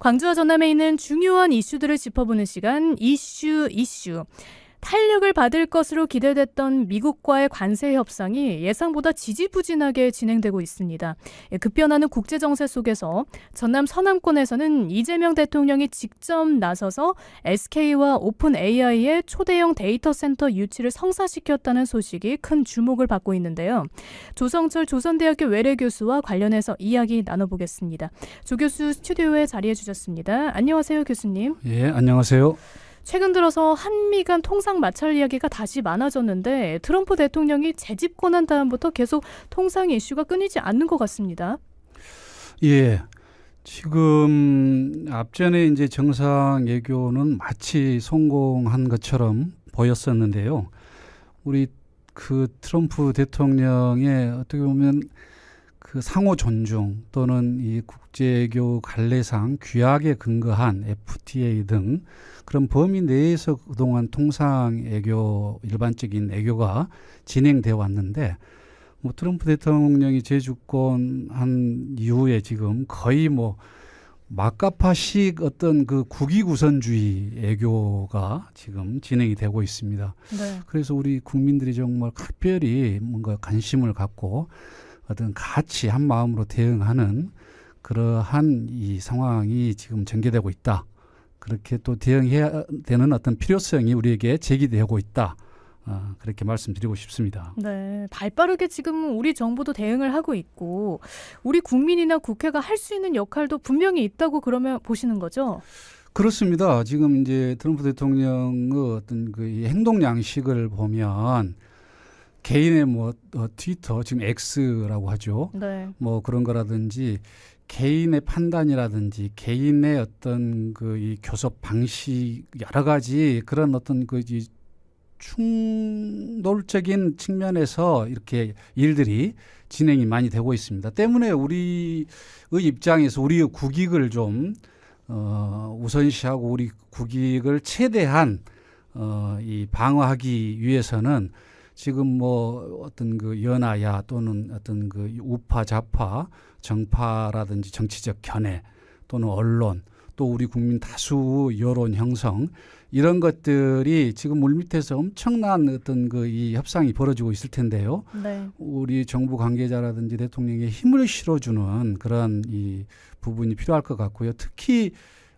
광주와 전남에 있는 중요한 이슈들을 짚어보는 시간 이슈. 탄력을 받을 것으로 기대됐던 미국과의 관세 협상이 예상보다 지지부진하게 진행되고 있습니다. 급변하는 국제정세 속에서 전남 서남권에서는 이재명 대통령이 직접 나서서 SK와 오픈 AI의 초대형 데이터 센터 유치를 성사시켰다는 소식이 큰 주목을 받고 있는데요. 조성철 조선대학교 외래 교수와 관련해서 이야기 나눠보겠습니다. 조 교수 스튜디오에 자리해 주셨습니다. 안녕하세요, 교수님. 예, 안녕하세요. 최근 들어서 한미 간 통상 마찰 이야기가 다시 많아졌는데 트럼프 대통령이 재집권한 다음부터 계속 통상 이슈가 끊이지 않는 것 같습니다. 예, 지금 앞전에 이제 정상 외교는 마치 성공한 것처럼 보였었는데요. 우리 그 트럼프 대통령의 어떻게 보면 그 상호 존중 또는 이 국제외교 관례상 규약에 근거한 FTA 등 그런 범위 내에서 그동안 통상 외교, 일반적인 외교가 진행되어 왔는데 뭐 트럼프 대통령이 재집권한 이후에 지금 거의 뭐 마카파식 어떤 그 국위구선주의 외교가 지금 진행이 되고 있습니다. 네. 그래서 우리 국민들이 정말 각별히 뭔가 관심을 갖고 어떤 같이 한 마음으로 대응하는 그러한 이 상황이 지금 전개되고 있다. 그렇게 또 대응해야 되는 어떤 필요성이 우리에게 제기되고 있다. 그렇게 말씀드리고 싶습니다. 네, 발빠르게 지금 우리 정부도 대응을 하고 있고 우리 국민이나 국회가 할 수 있는 역할도 분명히 있다고 그러면 보시는 거죠? 그렇습니다. 지금 이제 트럼프 대통령의 어떤 그 행동 양식을 보면 개인의 뭐 트위터 지금 X라고 하죠. 네. 뭐 그런 거라든지 개인의 판단이라든지 개인의 어떤 그 이 교섭 방식 여러 가지 그런 어떤 그 충돌적인 측면에서 이렇게 일들이 진행이 많이 되고 있습니다. 때문에 우리의 입장에서 우리의 국익을 좀 우선시하고 우리 국익을 최대한 이 방어하기 위해서는 지금 뭐 어떤 그 연하야 또는 어떤 그 우파 좌파 정파라든지 정치적 견해 또는 언론 또 우리 국민 다수 여론 형성 이런 것들이 지금 물밑에서 엄청난 어떤 그 이 협상이 벌어지고 있을 텐데요. 네. 우리 정부 관계자라든지 대통령의 힘을 실어주는 그런 이 부분이 필요할 것 같고요. 특히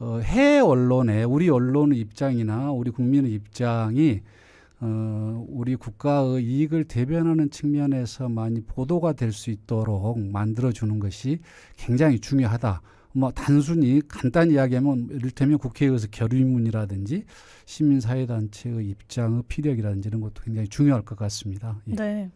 해외 언론의 우리 언론의 입장이나 우리 국민의 입장이 우리 국가의 이익을 대변하는 측면에서 많이 보도가 될 수 있도록 만들어주는 것이 굉장히 중요하다. 뭐 단순히 간단히 이야기하면 이를테면 국회에서 결의문이라든지 시민사회단체의 입장의 피력이라든지 이런 것도 굉장히 중요할 것 같습니다. 예. 네.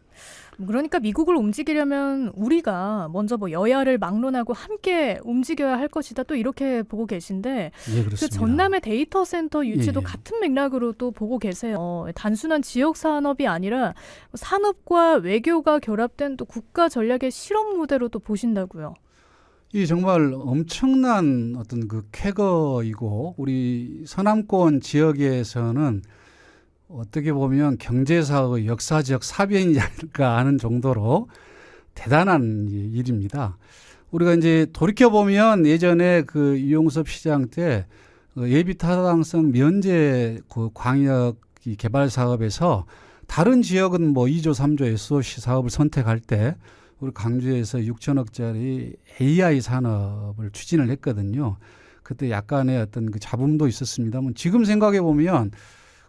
그러니까 미국을 움직이려면 우리가 먼저 뭐 여야를 막론하고 함께 움직여야 할 것이다 또 이렇게 보고 계신데 예, 그 그렇습니다. 전남의 데이터 센터 유치도 예. 같은 맥락으로 또 보고 계세요. 단순한 지역 산업이 아니라 산업과 외교가 결합된 또 국가 전략의 실험 무대로 또 보신다고요. 이 정말 엄청난 어떤 그 쾌거이고 우리 서남권 지역에서는 어떻게 보면 경제사의 역사적 사변이지 않을까 하는 정도로 대단한 일입니다. 우리가 이제 돌이켜보면 예전에 그 이용섭 시장 때 예비 타당성 면제 그 광역 개발 사업에서 다른 지역은 뭐 2조 3조 SOC 사업을 선택할 때 우리 광주에서 6천억짜리 AI 산업을 추진을 했거든요. 그때 약간의 어떤 그 잡음도 있었습니다만 지금 생각해 보면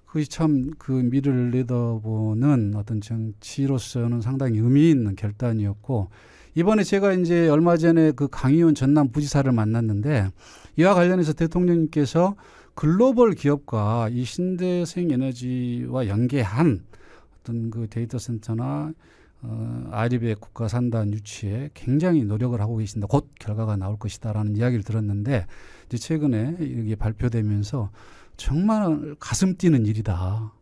그것이 참 그 미래를 내다보는 어떤 정치로서는 상당히 의미 있는 결단이었고 이번에 제가 이제 얼마 전에 그 강희원 전남 부지사를 만났는데 이와 관련해서 대통령님께서 글로벌 기업과 이 신대생 에너지와 연계한 어떤 그 데이터 센터나 아리백 국가산단 유치에 굉장히 노력을 하고 계신다. 곧 결과가 나올 것이다라는 이야기를 들었는데 이제 최근에 이게 발표되면서 정말 가슴 뛰는 일이다.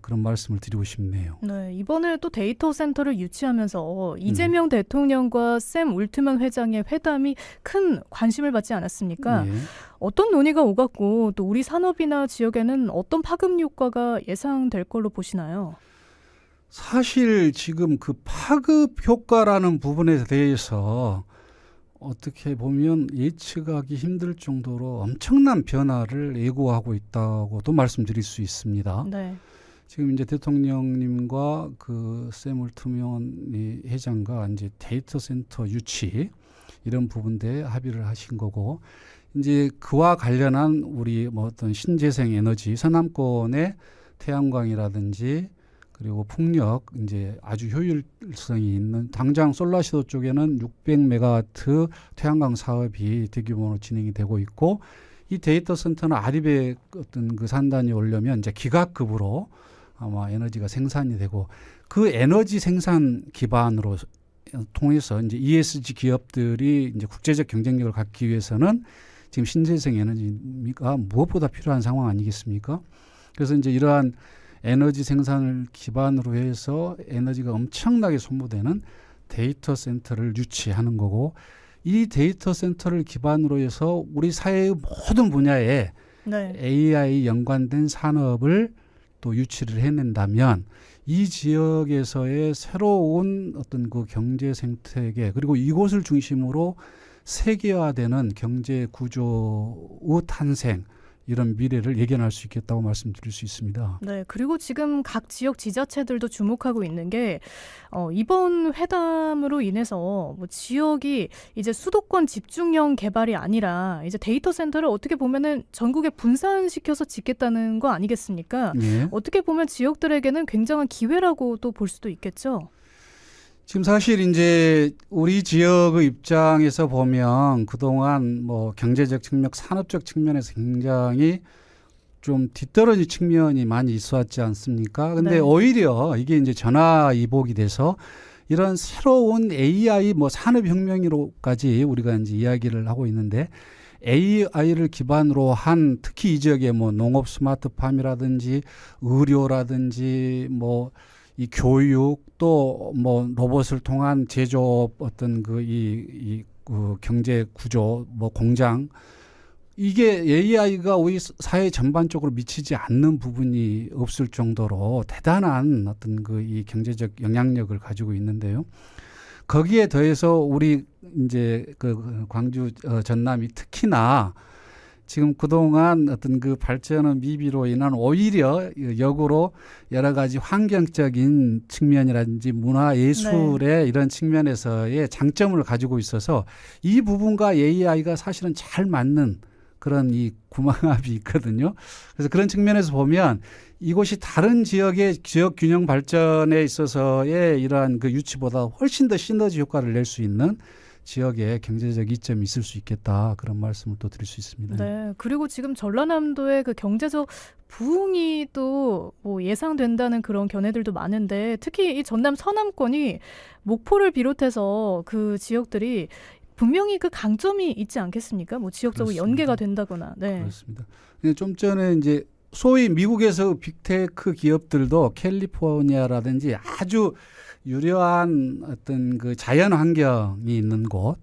그런 말씀을 드리고 싶네요. 네, 이번에 또 데이터 센터를 유치하면서 이재명 대통령과 샘 울트만 회장의 회담이 큰 관심을 받지 않았습니까? 예. 어떤 논의가 오갔고 또 우리 산업이나 지역에는 어떤 파급 효과가 예상될 걸로 보시나요? 사실 지금 그 파급 효과라는 부분에 대해서 어떻게 보면 예측하기 힘들 정도로 엄청난 변화를 예고하고 있다고도 말씀드릴 수 있습니다. 네. 지금 이제 대통령님과 그 샘 올트먼 회장과 이제 데이터 센터 유치 이런 부분에 합의를 하신 거고, 이제 그와 관련한 우리 뭐 어떤 신재생 에너지 서남권의 태양광이라든지 그리고 풍력 이제 아주 효율성이 있는 당장 솔라시도 쪽에는 600메가와트 태양광 사업이 대규모로 진행이 되고 있고, 이 데이터 센터는 아리백 어떤 그 산단이 오려면 이제 기가급으로 아마 에너지가 생산이 되고, 그 에너지 생산 기반으로 통해서 이제 ESG 기업들이 이제 국제적 경쟁력을 갖기 위해서는 지금 신재생 에너지가 무엇보다 필요한 상황 아니겠습니까? 그래서 이제 이러한 에너지 생산을 기반으로 해서 에너지가 엄청나게 소모되는 데이터 센터를 유치하는 거고, 이 데이터 센터를 기반으로 해서 우리 사회의 모든 분야에 네. AI 연관된 산업을 또 유치를 해낸다면 이 지역에서의 새로운 어떤 그 경제 생태계, 그리고 이곳을 중심으로 세계화되는 경제 구조의 탄생, 이런 미래를 예견할 수 있겠다고 말씀드릴 수 있습니다. 네, 그리고 지금 각 지역 지자체들도 주목하고 있는 게 이번 회담으로 인해서 뭐 지역이 이제 수도권 집중형 개발이 아니라 이제 데이터 센터를 어떻게 보면은 전국에 분산시켜서 짓겠다는 거 아니겠습니까? 예. 어떻게 보면 지역들에게는 굉장한 기회라고 또 볼 수도 있겠죠. 지금 사실 이제 우리 지역의 입장에서 보면 그동안 뭐 경제적 측면, 산업적 측면에서 굉장히 좀 뒤떨어진 측면이 많이 있었지 않습니까? 근데 네. 오히려 이게 이제 전화위복이 돼서 이런 새로운 AI 뭐 산업혁명으로까지 우리가 이제 이야기를 하고 있는데, AI를 기반으로 한 특히 이 지역의 뭐 농업 스마트팜이라든지 의료라든지 뭐 이 교육 또 뭐 로봇을 통한 제조업 어떤 그 경제 구조 뭐 공장, 이게 AI가 우리 사회 전반적으로 미치지 않는 부분이 없을 정도로 대단한 어떤 그 이 경제적 영향력을 가지고 있는데요. 거기에 더해서 우리 이제 그 광주 전남이 특히나 지금 그동안 어떤 그 발전의 미비로 인한 오히려 역으로 여러 가지 환경적인 측면이라든지 문화예술의 이런 측면에서의 장점을 가지고 있어서 이 부분과 AI가 사실은 잘 맞는 그런 이 구멍합이 있거든요. 그래서 그런 측면에서 보면 이곳이 다른 지역의 지역 균형 발전에 있어서의 이러한 그 유치보다 훨씬 더 시너지 효과를 낼 수 있는 지역에 경제적 이점이 있을 수 있겠다, 그런 말씀을 또 드릴 수 있습니다. 네, 그리고 지금 전라남도의 그 경제적 부흥이 또 뭐 예상된다는 그런 견해들도 많은데, 특히 이 전남 서남권이 목포를 비롯해서 그 지역들이 분명히 그 강점이 있지 않겠습니까? 뭐 지역적으로 그렇습니다. 연계가 된다거나. 네. 그렇습니다. 좀 전에 이제 소위 미국에서 빅테크 기업들도 캘리포니아라든지 아주 유려한 어떤 그 자연 환경이 있는 곳,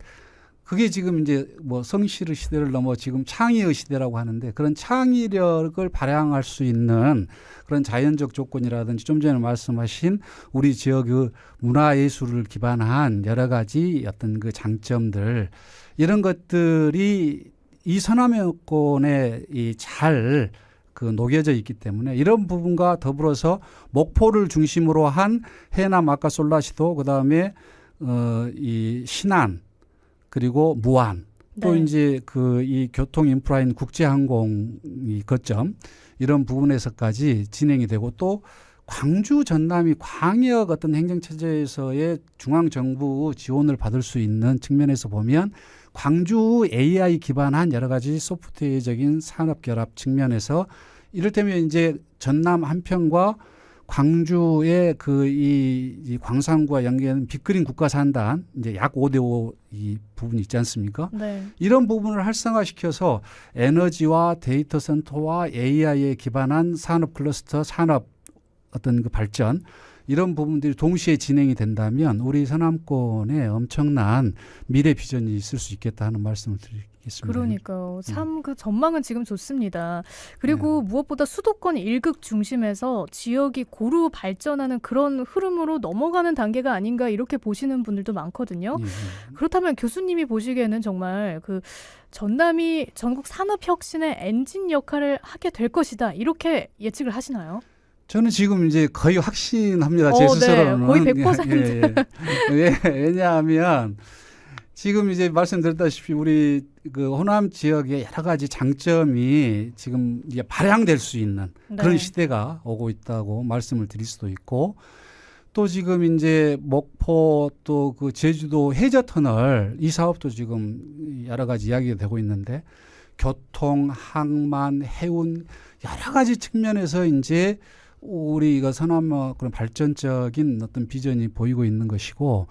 그게 지금 이제 뭐 성실의 시대를 넘어 지금 창의의 시대라고 하는데, 그런 창의력을 발휘할 수 있는 그런 자연적 조건이라든지 좀 전에 말씀하신 우리 지역의 문화예술을 기반한 여러 가지 어떤 그 장점들, 이런 것들이 이 서남권에 잘 그 녹여져 있기 때문에 이런 부분과 더불어서 목포를 중심으로 한 해남 아까 솔라시도, 그다음에 이 신안, 그리고 무안, 또 네. 이제 그 이 교통 인프라인 국제항공 이 거점, 이런 부분에서까지 진행이 되고, 또 광주 전남이 광역 어떤 행정체제에서의 중앙정부 지원을 받을 수 있는 측면에서 보면 광주 AI 기반한 여러 가지 소프트웨어적인 산업 결합 측면에서 이를테면 이제 전남 한편과 광주의 그 이 광산구와 연계하는 빅그린 국가산단, 이제 약 5대5 이 부분이 있지 않습니까? 네. 이런 부분을 활성화시켜서 에너지와 데이터 센터와 AI에 기반한 산업 클러스터, 산업 어떤 그 발전, 이런 부분들이 동시에 진행이 된다면 우리 서남권에 엄청난 미래 비전이 있을 수 있겠다 하는 말씀을 드리겠습니다. 그러니까요. 참 그 전망은 지금 좋습니다. 그리고 무엇보다 수도권 일극 중심에서 지역이 고루 발전하는 그런 흐름으로 넘어가는 단계가 아닌가 이렇게 보시는 분들도 많거든요. 그렇다면 교수님이 보시기에는 정말 그 전남이 전국 산업혁신의 엔진 역할을 하게 될 것이다. 이렇게 예측을 하시나요? 저는 지금 이제 거의 확신합니다. 제 네. 스스로는. 거의 100%. 왜냐하면 지금 이제 말씀드렸다시피 우리 그 호남 지역의 여러 가지 장점이 지금 이제 발양될 수 있는 그런 네. 시대가 오고 있다고 말씀을 드릴 수도 있고, 또 지금 이제 목포 또 그 제주도 해저 터널 이 사업도 지금 여러 가지 이야기가 되고 있는데, 교통, 항만, 해운 여러 가지 측면에서 이제 우리가 서남의 그런 발전적인 어떤 비전이 보이고 있는 것이고,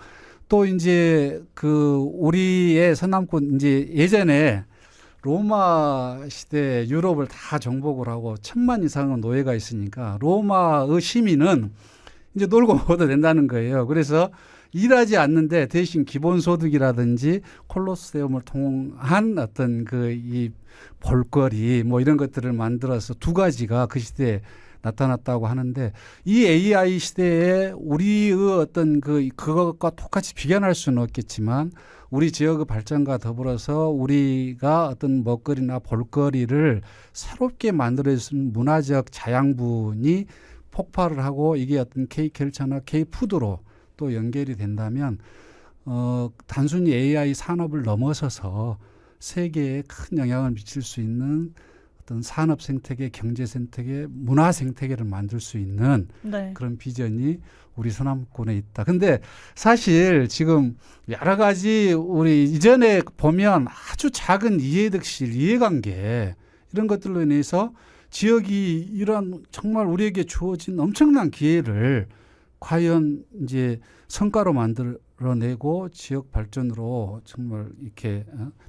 또 이제 그 우리의 서남권 이제 예전에 로마 시대 유럽을 다 정복을 하고 1000만 이상의 노예가 있으니까 로마의 시민은 이제 놀고 먹어도 된다는 거예요. 그래서 일하지 않는데 대신 기본소득이라든지 콜로세움을 통한 어떤 그 이 볼거리 뭐 이런 것들을 만들어서 두 가지가 그 시대에 나타났다고 하는데, 이 AI 시대에 우리의 어떤 그것과 똑같이 비견할 수는 없겠지만 우리 지역의 발전과 더불어서 우리가 어떤 먹거리나 볼거리를 새롭게 만들어주는 문화적 자양분이 폭발을 하고 이게 어떤 K컬처나 K푸드로 또 연결이 된다면 단순히 AI 산업을 넘어서서 세계에 큰 영향을 미칠 수 있는 어떤 산업 생태계, 경제 생태계, 문화 생태계를 만들 수 있는 네. 그런 비전이 우리 서남권에 있다. 근데 사실 지금 여러 가지 우리 이전에 보면 아주 작은 이해득실, 이해관계 이런 것들로 인해서 지역이 이런 정말 우리에게 주어진 엄청난 기회를 과연 이제 성과로 만들어내고 지역 발전으로 정말 이렇게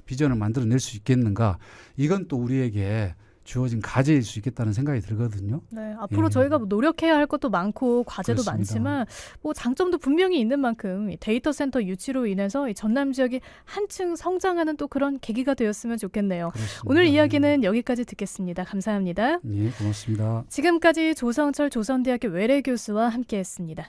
비전을 만들어낼 수 있겠는가? 이건 또 우리에게 주어진 과제일 수 있겠다는 생각이 들거든요. 네, 앞으로 저희가 노력해야 할 것도 많고 과제도 그렇습니다. 많지만 뭐 장점도 분명히 있는 만큼 이 데이터 센터 유치로 인해서 이 전남 지역이 한층 성장하는 또 그런 계기가 되었으면 좋겠네요. 그렇습니다. 오늘 이야기는 여기까지 듣겠습니다. 감사합니다. 예, 고맙습니다. 지금까지 조성철 조선대학교 외래 교수와 함께했습니다.